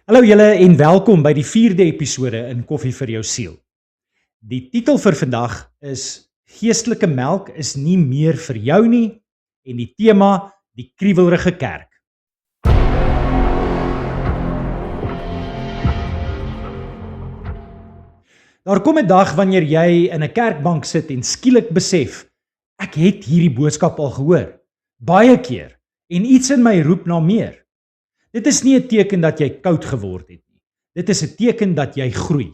Hallo julle en welkom by die 4de episode in Koffie vir jou siel. Die titel vir vandag is Geestelike melk is nie meer vir jou nie en die tema die kriewelrige kerk. Daar kom 'n dag wanneer jy in 'n kerkbank sit en skielik besef, ek het hierdie boodskap al gehoor, baie keer, en iets in my roep na meer. Dit is nie 'n teken dat jy koud geword het nie. Dit is 'n teken dat jy groei.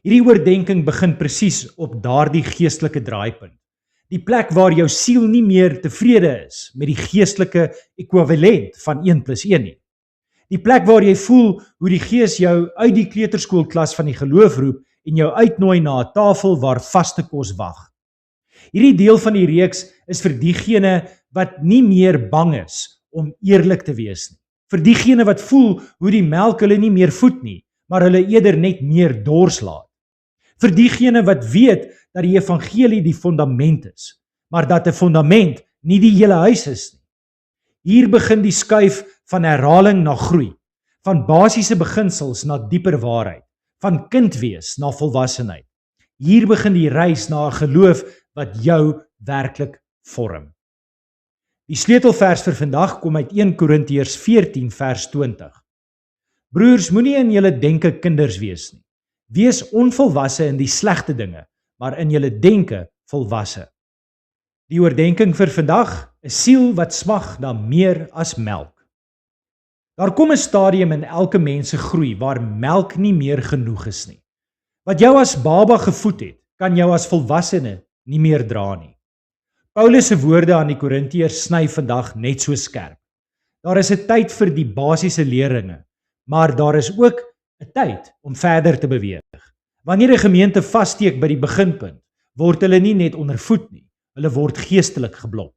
Hierdie oordeenking begin presies op daardie geestelike draaipunt. Die plek waar jou siel nie meer tevrede is met die geestelike ekwivalent van 1 + 1 nie. Die plek waar jy voel hoe die Gees jou uit die kleuterskoolklas van die geloof roep en jou uitnooi na 'n tafel waar vaste kos wag. Hierdie deel van die reeks is vir diegene wat nie meer bang is om eerlik te wees nie. Vir diegene wat voel hoe die melk hulle nie meer voed nie, maar hulle eerder net meer dors laat. Vir diegene wat weet dat die evangelie die fondament is, maar dat 'n fondament nie die hele huis is nie. Hier begin die skuif van herhaling na groei, van basiese beginsels na dieper waarheid, van kind wees na volwassenheid. Hier begin die reis na 'n geloof wat jou werklik vorm. Die sleutelvers vir vandag kom uit 1 Korintiërs 14 vers 20. Broers, moenie in julle denke kinders wees nie. Wees onvolwasse in die slegte dinge, maar in julle denke volwasse. Die oordeenking vir vandag, 'n siel wat smag na meer as melk. Daar kom 'n stadium in elke mens se groei waar melk nie meer genoeg is nie. Wat jou as baba gevoed het, kan jou as volwassene nie meer dra nie. Paulus se woorde aan die Korintiërs sny vandag net so skerp. Daar is 'n tyd vir die basiese leringe, maar daar is ook 'n tyd om verder te beweeg. Wanneer 'n gemeente vassteek by die beginpunt, word hulle nie net ondervoed nie, hulle word geestelik geblok.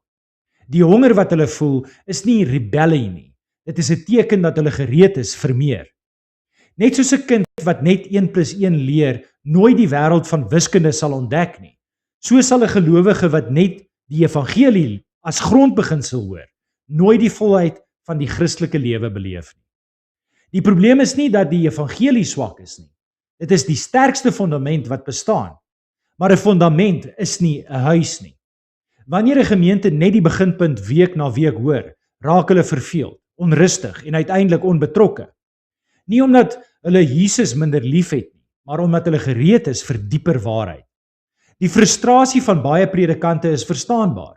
Die honger wat hulle voel is nie rebellie nie. Dit is 'n teken dat hulle gereed is vir meer. Net soos 'n kind wat net 1 + 1 leer, nooit die wêreld van wiskunde sal ontdek nie, so sal 'n gelowige wat net die evangelie as grondbeginsel hoor, nooit die volheid van die Christelike lewe beleef nie. Die probleem is nie dat die evangelie swak is nie. Dit is die sterkste fondament wat bestaan. Maar 'n fondament is nie 'n huis nie. Wanneer 'n gemeente net die beginpunt week na week hoor, raak hulle verveeld, onrustig en uiteindelik onbetrokke. Nie omdat hulle Jesus minder liefhet nie, maar omdat hulle gereed is vir dieper waarheid. Die frustrasie van baie predikante is verstaanbaar.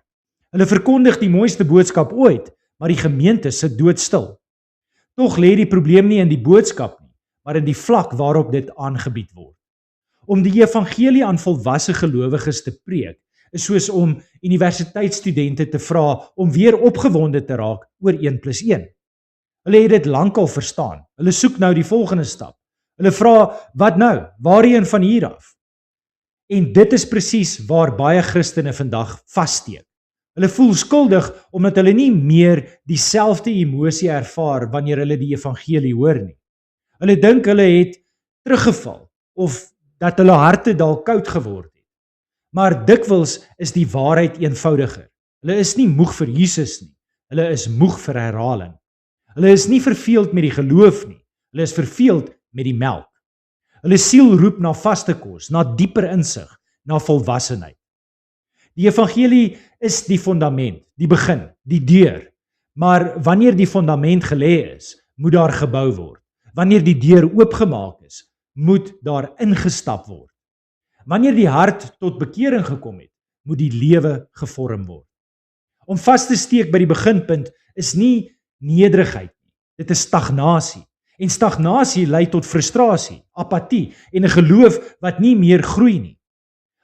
Hulle verkondig die mooiste boodskap ooit, maar die gemeente sit doodstil. Tog lê die probleem nie in die boodskap nie, maar in die vlak waarop dit aangebied word. Om die evangelie aan volwasse gelowiges te preek, is soos om universiteitsstudente te vra om weer opgewonde te raak oor 1 + 1. Hulle het dit lankal verstaan. Hulle soek nou die volgende stap. Hulle vra, wat nou? Waarheen van hier af? En dit is presies waar baie Christene vandag vassteek. Hulle voel skuldig omdat hulle nie meer dieselfde emosie ervaar wanneer hulle die evangelie hoor nie. Hulle dink hulle het teruggeval of dat hulle harte dalk koud geword het. Maar dikwels is die waarheid eenvoudiger. Hulle is nie moeg vir Jesus nie. Hulle is moeg vir herhaling. Hulle is nie verveeld met die geloof nie. Hulle is verveeld met die melk. Hulle siel roep na vaste kos, na dieper insig, na volwassenheid. Die evangelie is die fondament, die begin, die deur. Maar wanneer die fondament gelê is, moet daar gebou word. Wanneer die deur oopgemaak is, moet daar ingestap word. Wanneer die hart tot bekering gekom het, moet die lewe gevorm word. Om vas te steek by die beginpunt is nie nederigheid nie. Dit is stagnasie. En stagnasie lei tot frustrasie, apatie en 'n geloof wat nie meer groei nie.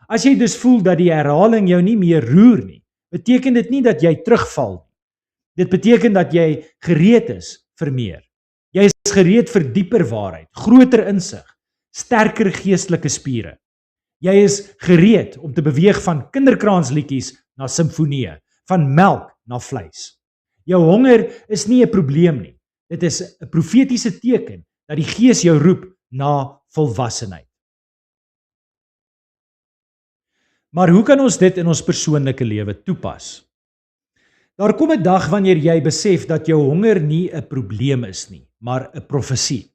As jy dus voel dat die herhaling jou nie meer roer nie, beteken dit nie dat jy terugval nie. Dit beteken dat jy gereed is vir meer. Jy is gereed vir dieper waarheid, groter insig, sterker geestelike spiere. Jy is gereed om te beweeg van kinderkraansliedjies na simfonieë, van melk na vleis. Jou honger is nie 'n probleem nie. Dit is 'n profetiese teken dat die Gees jou roep na volwassenheid. Maar hoe kan ons dit in ons persoonlike lewe toepas? Daar kom 'n dag wanneer jy besef dat jou honger nie 'n probleem is nie, maar 'n profesie.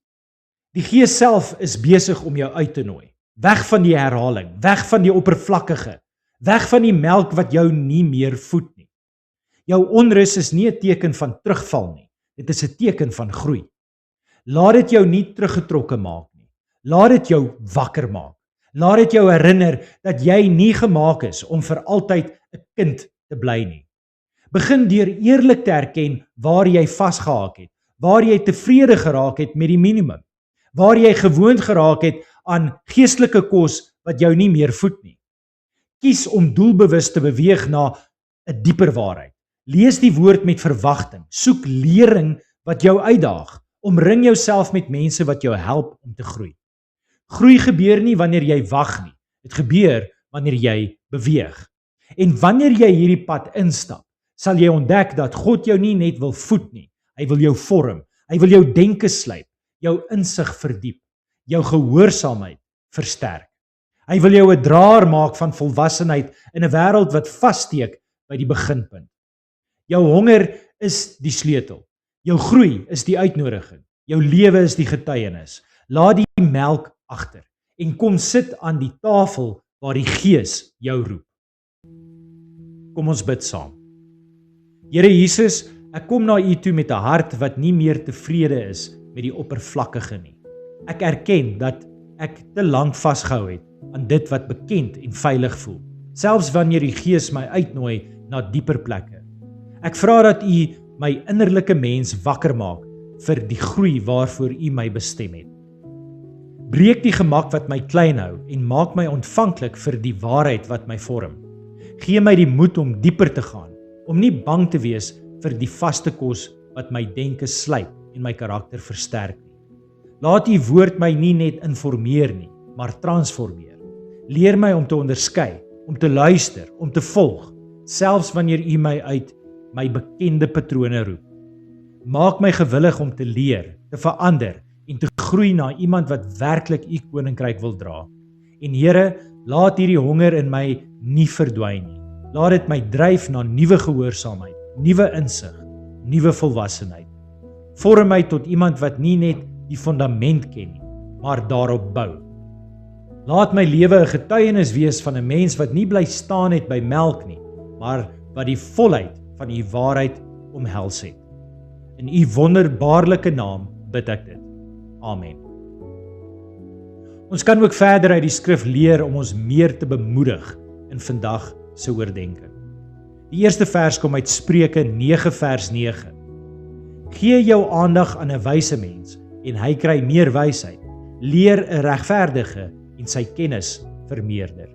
Die Gees self is besig om jou uit te nooi. Weg van die herhaling, weg van die oppervlakkige, weg van die melk wat jou nie meer voed nie. Jou onrus is nie 'n teken van terugval nie, dit is 'n teken van groei. Laat dit jou nie teruggetrokke maak nie. Laat dit jou wakker maak. Laat dit jou herinner dat jy nie gemaak is om vir altyd 'n kind te bly nie. Begin deur eerlik te erken waar jy vasgehaak het, waar jy tevrede geraak het met die minimum, waar jy gewoond geraak het aan geestelike kos wat jou nie meer voed nie. Kies om doelbewus te beweeg na 'n dieper waarheid. Lees die woord met verwagting, soek lering wat jou uitdaag, omring jouself met mense wat jou help om te groei. Groei gebeur nie wanneer jy wag nie, dit gebeur wanneer jy beweeg. En wanneer jy hierdie pad instap, sal jy ontdek dat God jou nie net wil voed nie, hy wil jou vorm, hy wil jou denke slyp, jou insig verdiep, jou gehoorsaamheid versterk. Hy wil jou 'n draer maak van volwassenheid in 'n wêreld wat vassteek by die beginpunt. Jou honger is die sleutel. Jou groei is die uitnodiging. Jou lewe is die getuienis. Laat die melk agter en kom sit aan die tafel waar die Gees jou roep. Kom ons bid saam. Here Jesus, ek kom na U toe met 'n hart wat nie meer tevrede is met die oppervlakkige nie. Ek erken dat ek te lank vasgehou het aan dit wat bekend en veilig voel, selfs wanneer die Gees my uitnooi na dieper plekke. Ek vra dat U my innerlike mens wakker maak vir die groei waarvoor U my bestem het. Breek die gemak wat my klein hou en maak my ontvanklik vir die waarheid wat my vorm. Gee my die moed om dieper te gaan, om nie bang te wees vir die vaste kos wat my denke slyp en my karakter versterk nie. Laat U woord my nie net informeer nie, maar transformeer. Leer my om te onderskei, om te luister, om te volg, selfs wanneer U my uit my bekende patrone roep. Maak my gewillig om te leer, te verander en te groei na iemand wat werklik U koninkryk wil dra. En Here, laat hierdie honger in my nie verdwyn nie. Laat dit my dryf na nuwe gehoorsaamheid, nuwe insig, nuwe volwassenheid. Vorm my tot iemand wat nie net die fundament ken nie, maar daarop bou. Laat my lewe 'n getuienis wees van 'n mens wat nie bly staan het by melk nie, maar wat die volheid van U waarheid omhels het. In U wonderbaarlike naam bid ek dit. Amen. Ons kan ook verder uit die skrif leer om ons meer te bemoedig in vandag se oordeenking. Die eerste vers kom uit Spreuke 9 vers 9. Gee jou aandag aan 'n wyse mens en hy kry meer wysheid. Leer 'n regverdige en sy kennis vermeerder.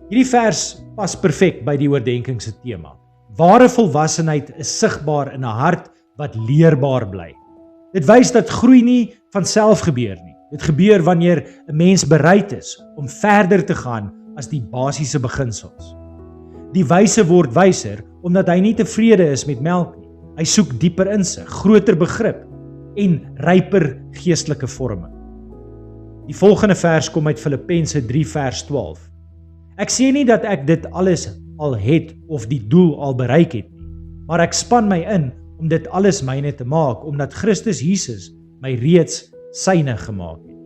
Hierdie vers pas perfek by die oordeenking se tema. Ware volwassenheid is sigbaar in 'n hart wat leerbaar bly. Dit wys dat groei nie van self gebeur nie. Dit gebeur wanneer 'n mens bereid is om verder te gaan as die basiese beginsels. Die wyse word wyser omdat hy nie tevrede is met melk nie. Hy soek dieper insig, groter begrip en ryper geestelike vorming. Die volgende vers kom uit Filippense 3 vers 12. Ek sê nie dat ek dit alles al het of die doel al bereik het nie, maar ek span my in om dit alles myne te maak, omdat Christus Jesus my reeds syne gemaak het.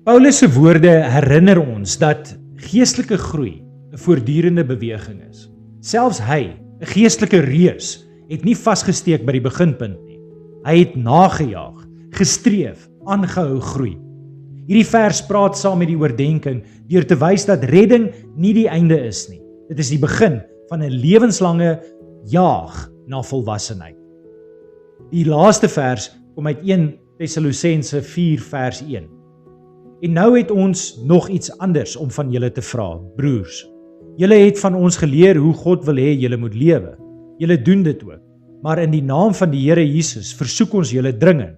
Paulus se woorde herinner ons dat geestelike groei 'n voortdurende beweging is. Selfs hy, 'n geestelike reus, het nie vasgesteek by die beginpunt nie. Hy het nagejaag, gestreef, aangehou groei. Hierdie vers praat saam met die oordeenking deur te wys dat redding nie die einde is nie. Dit is die begin van 'n lewenslange jaag na volwassenheid. Die laaste vers kom uit 1 Tessalonisense 4 vers 1. En nou het ons nog iets anders om van julle te vra, broers. Julle het van ons geleer hoe God wil hê julle moet lewe. Julle doen dit ook. Maar in die naam van die Here Jesus versoek ons julle dringend,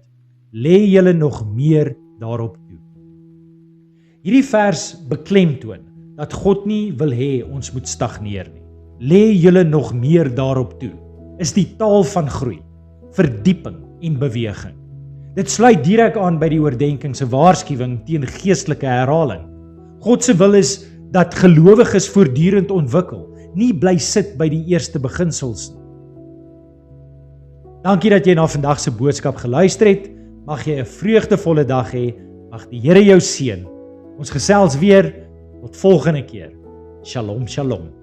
lê julle nog meer daarop toe. Hierdie vers beklemtoon dat God nie wil hê ons moet stagneer nie. Lê julle nog meer daarop toe, is die taal van groei, verdieping en beweging. Dit sluit direk aan by die oordeenking se waarskuwing teen geestelike herhaling. God se wil is dat gelowiges voortdurend ontwikkel, nie bly sit by die eerste beginsels nie. Dankie dat jy na vandag se boodskap geluister het. Mag jy 'n vreugdevolle dag hê. Mag die Here jou seën. Ons gesels weer tot volgende keer. Shalom, shalom.